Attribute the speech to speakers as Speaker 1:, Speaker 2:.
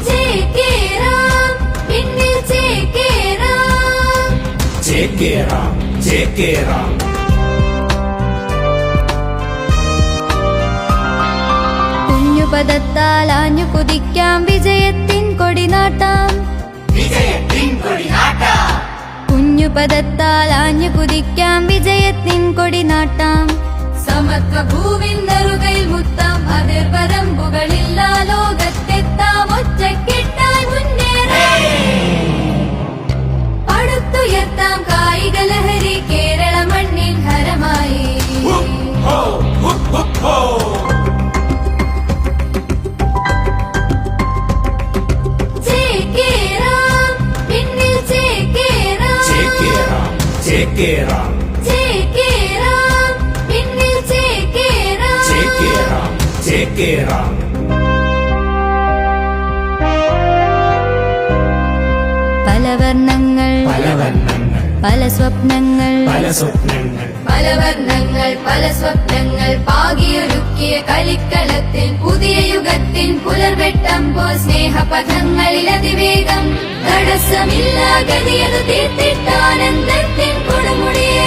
Speaker 1: ചേക്കേറാം പിന്നിൽ ചേക്കേറാം
Speaker 2: ചേക്കേറാം ചേക്കേറാം
Speaker 1: കുഞ്ഞുപദത്താൽ ആഞ്ഞു കുതിക്കാം വിജയത്തിൻ കൊടിനാട്ടാം കുഞ്ഞുപദത്താൽ ആഞ്ഞു കുതിക്കാം വിജയത്തിൻ കൊടിനാട്ടാം സമത്വ ഭൂവിൻ നെറുകയിൽ മുത്താം അതിർവരമ്പുകളില്ല ലോകത്തെത്താം ഒറ്റക്കെട്ടായി മുന്നേറാം പടുത്തുയർത്താം കായിക ലഹരി കേരള മണ്ണിൻ ഹരമായി ചേക്കേറാം പിന്നിൽ ചേക്കേറാം
Speaker 2: ചേക്കേറാം
Speaker 1: ചേക്കേറാം പിന്നിൽ ചേക്കേറാം
Speaker 2: ചേക്കേറാം ചേക്കേറാം
Speaker 1: പല വർണ്ണങ്ങൾ
Speaker 2: പല വർണ്ണങ്ങൾ
Speaker 1: പല സ്വപ്നങ്ങൾ
Speaker 2: പല സ്വപ്നങ്ങൾ
Speaker 1: പല വർണ്ണങ്ങൾ പല സ്വപ്നങ്ങൾ പാകിയൊരുക്കിയ കളിക്കളത്തിൽ പുതിയ യുഗത്തിൻ പുലർവെട്ടമ്പോൾ സ്നേഹപഥങ്ങളിൽ അതിവേഗം തടസ്സമില്ല ഗതിയതു തീർത്തിട്ടാനന്ദത്തിൻ കൊടുമുടിയ